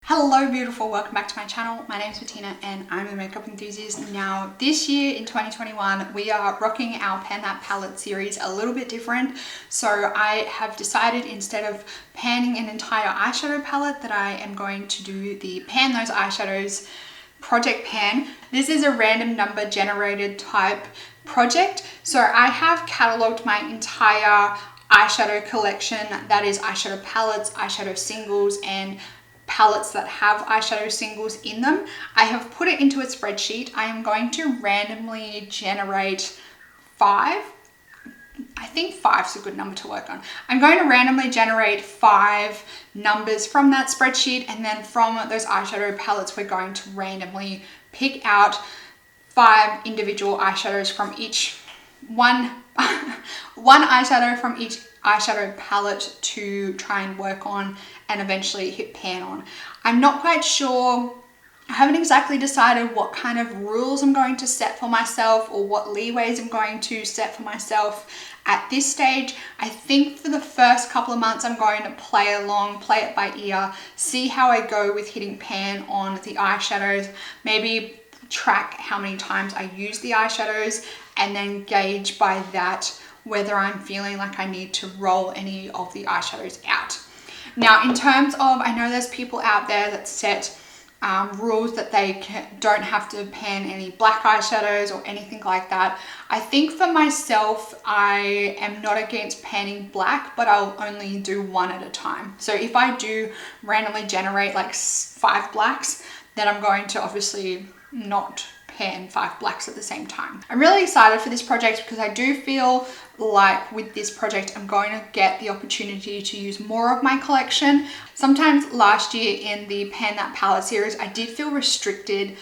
Hello beautiful, welcome back to my channel. My name is Bettina and I'm a makeup enthusiast. Now this year in 2021 we are rocking our Pan That Palette series a little bit different. So I have decided, instead of panning an entire eyeshadow palette, that I am going to do the Pan Those Eyeshadows project pan. This is a random number generated type project. So I have catalogued my entire eyeshadow collection, that is eyeshadow palettes, eyeshadow singles, and palettes that have eyeshadow singles in them. I have put it into a spreadsheet. I am going to randomly generate 5. I think 5 is a good number to work on. I'm going to randomly generate 5 numbers from that spreadsheet, and then from those eyeshadow palettes we're going to randomly pick out 5 individual eyeshadows from each one eyeshadow from each eyeshadow palette to try and work on and eventually hit pan on. I'm not quite sure, I haven't exactly decided what kind of rules I'm going to set for myself or what leeways I'm going to set for myself at this stage. I think for the first couple of months I'm going to play along, play it by ear, see how I go with hitting pan on the eyeshadows, maybe track how many times I use the eyeshadows, and then gauge by that whether I'm feeling like I need to roll any of the eyeshadows out. Now, in terms of, I know there's people out there that set rules that they don't have to pan any black eyeshadows or anything like that. I think for myself, I am not against panning black, but I'll only do one at a time. So if I do randomly generate like 5 blacks, then I'm going to obviously not pan 5 blacks at the same time. I'm really excited for this project because I do feel like with this project I'm going to get the opportunity to use more of my collection. Sometimes last year in the Pan That Palette series I did feel restricted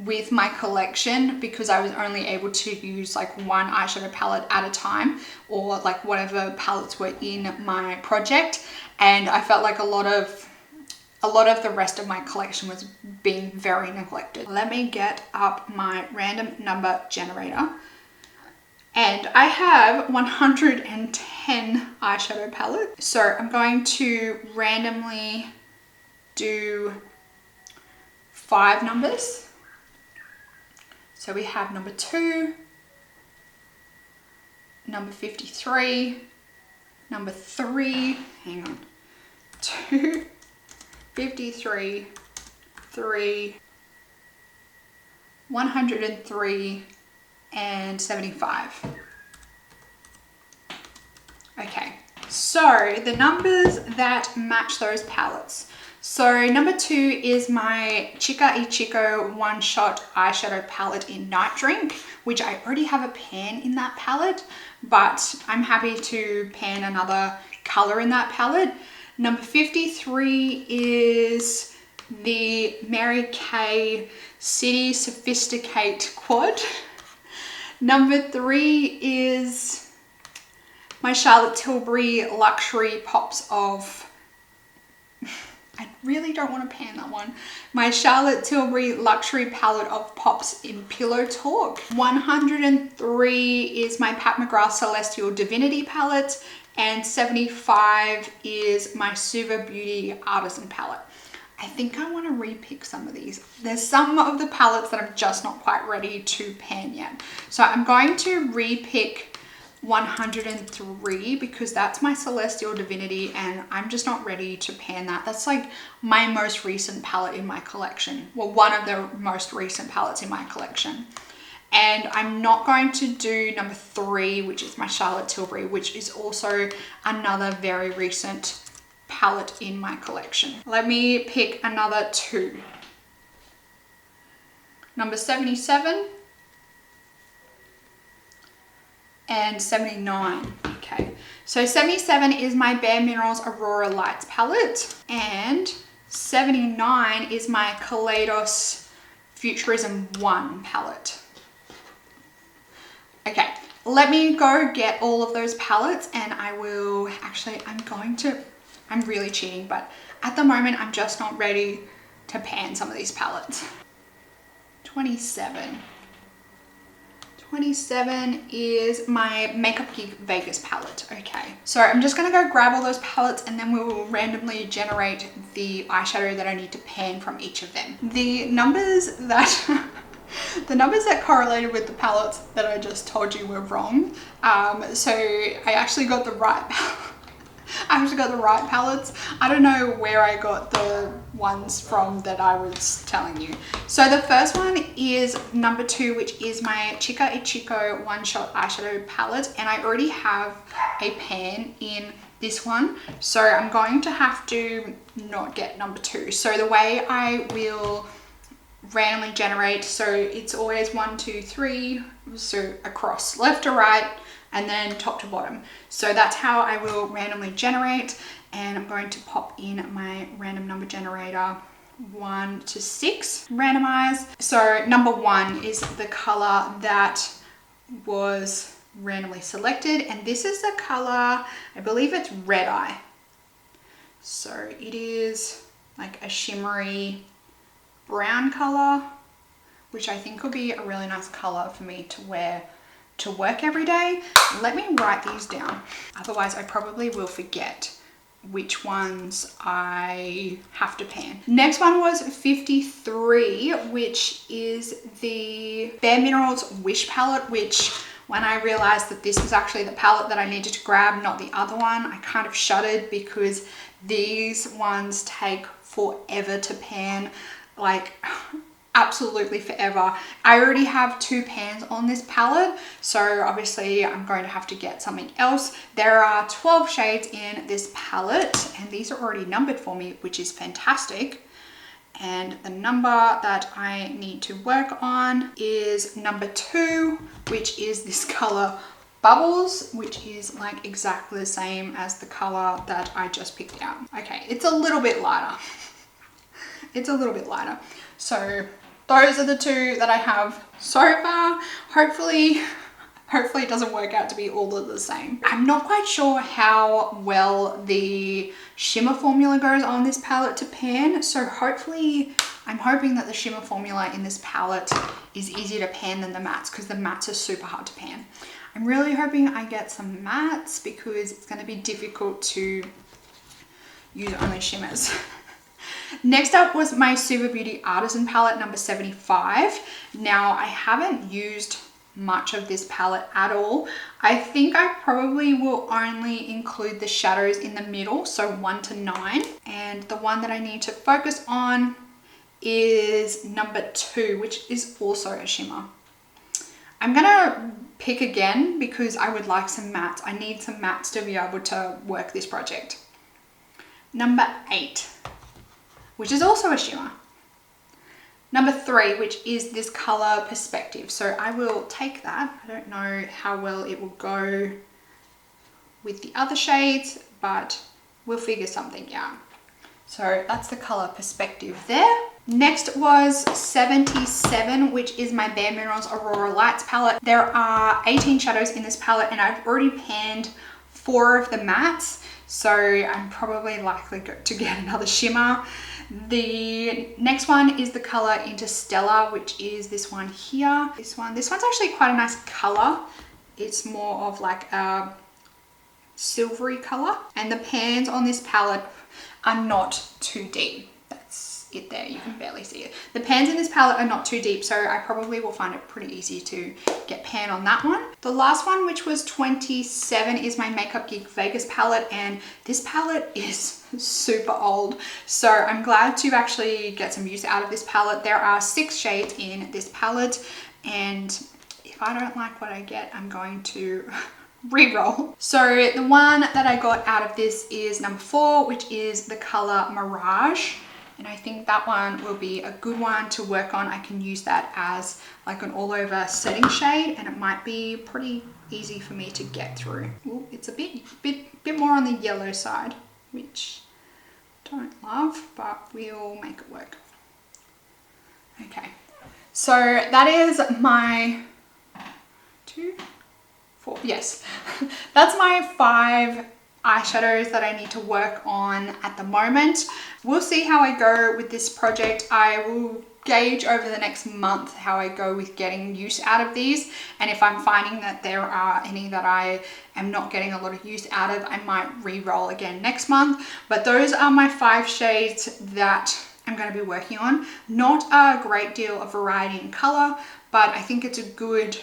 with my collection because I was only able to use like one eyeshadow palette at a time, or like whatever palettes were in my project, and I felt like a lot of the rest of my collection was being very neglected. Let me get up my random number generator. And I have 110 eyeshadow palettes. So I'm going to randomly do 5 numbers. So we have number 2, number 53, number 3, hang on, 2, 53, 3, 103, and 75. Okay, so the numbers that match those palettes. So number 2 is my Chica y Chico One Shot Eyeshadow Palette in Night Drink, which I already have a pan in that palette, but I'm happy to pan another color in that palette. Number 53 is the Mary Kay City Sophisticate Quad. Number 3 is my Charlotte Tilbury Luxury Pops of, I really don't want to pan that one. My Charlotte Tilbury Luxury Palette of Pops in Pillow Talk. 103 is my Pat McGrath Celestial Divinity Palette, and 75 is my Suva Beauty Artisan Palette. I think I want to repick some of these. There's some of the palettes that I'm just not quite ready to pan yet. So I'm going to repick 103 because that's my Celestial Divinity and I'm just not ready to pan that. That's like my most recent palette in my collection. Well, one of the most recent palettes in my collection. And I'm not going to do number 3, which is my Charlotte Tilbury, which is also another very recent palette in my collection. Let me pick another 2. Number 77 and 79. Okay, so 77 is my Bare Minerals Aurora Lights palette, and 79 is my Kaleidos Futurism 1 palette. Okay, let me go get all of those palettes and I will actually, I'm really cheating, but at the moment I'm just not ready to pan some of these palettes. 27, 27 is my Makeup Geek Vegas palette. Okay, so I'm just gonna go grab all those palettes and then we will randomly generate the eyeshadow that I need to pan from each of them. The numbers that the numbers that correlated with the palettes that I just told you were wrong. So I actually got the right palettes. I don't know where I got the ones from that I was telling you. So the first one is number 2, which is my Chica y Chico One Shot Eyeshadow Palette. And I already have a pan in this one. So I'm going to have to not get number 2. So the way I will randomly generate, so it's always 1, 2, 3, so across left to right and then top to bottom. So that's how I will randomly generate, and I'm going to pop in my random number generator 1 to 6, randomize. So number 1 is the color that was randomly selected, and this is the color, I believe it's Red Eye. So it is like a shimmery brown color, which I think will be a really nice color for me to wear to work every day. Let me write these down, otherwise I probably will forget which ones I have to pan. Next one was 53, which is the Bare Minerals Wish palette, which when I realized that this was actually the palette that I needed to grab, not the other one, I kind of shuddered because these ones take forever to pan, like absolutely forever. I already have 2 pans on this palette, so obviously I'm going to have to get something else. There are 12 shades in this palette and these are already numbered for me, which is fantastic. And the number that I need to work on is number 2, which is this color Bubbles, which is like exactly the same as the color that I just picked out. Okay, it's a little bit lighter. It's a little bit lighter. So those are the 2 that I have so far. Hopefully it doesn't work out to be all of the same. I'm not quite sure how well the shimmer formula goes on this palette to pan. So hopefully, I'm hoping that the shimmer formula in this palette is easier to pan than the mattes, because the mattes are super hard to pan. I'm really hoping I get some mattes because it's going to be difficult to use only shimmers. Next up was my Super Beauty Artisan palette number 75. Now I haven't used much of this palette at all. I think I probably will only include the shadows in the middle, so 1 to 9. And the one that I need to focus on is number 2, which is also a shimmer. I'm gonna pick again because I would like some mattes. I need some mattes to be able to work this project. Number 8. Which is also a shimmer. Number 3, which is this color Perspective. So I will take that. I don't know how well it will go with the other shades, but we'll figure something out. So that's the color Perspective there. Next was 77, which is my Bare Minerals Aurora Lights palette. There are 18 shadows in this palette and I've already panned 4 of the mattes. So I'm probably likely to get another shimmer. The next one is the color Interstellar, which is this one here. This one's actually quite a nice color. It's more of like a silvery color. And the pans on this palette are not too deep. That's it there, you can barely see it. The pans in this palette are not too deep, so I probably will find it pretty easy to get pan on that one. The last one, which was 27, is my Makeup Geek Vegas palette, and this palette is super old, so I'm glad to actually get some use out of this palette. There are 6 shades in this palette, and if I don't like what I get, I'm going to re-roll. So the one that I got out of this is number 4, which is the color Mirage. And I think that one will be a good one to work on. I can use that as like an all over setting shade, and it might be pretty easy for me to get through. Ooh, it's a bit more on the yellow side, which I don't love, but we'll make it work. Okay, so that is my 2, 4, yes, that's my 5 eyeshadows that I need to work on at the moment. We'll see how I go with this project. I will gauge over the next month how I go with getting use out of these, and if I'm finding that there are any that I am not getting a lot of use out of, I might re-roll again next month. But those are my 5 shades that I'm going to be working on. Not a great deal of variety in color, but I think it's a good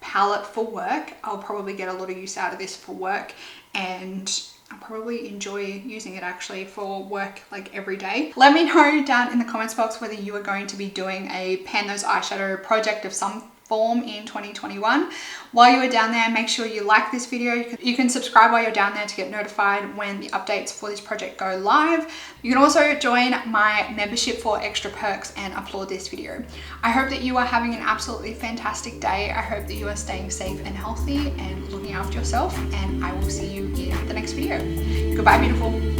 palette for work. I'll probably get a lot of use out of this for work, and I'll probably enjoy using it actually for work like every day. Let me know down in the comments box whether you are going to be doing a Pan Those Eyeshadow project of some form in 2021. While you are down there, make sure you like this video. You can subscribe while you're down there to get notified when the updates for this project go live. You can also join my membership for extra perks and applaud this video. I hope that you are having an absolutely fantastic day. I hope that you are staying safe and healthy and looking after yourself, and I will see you in the next video. Goodbye, beautiful.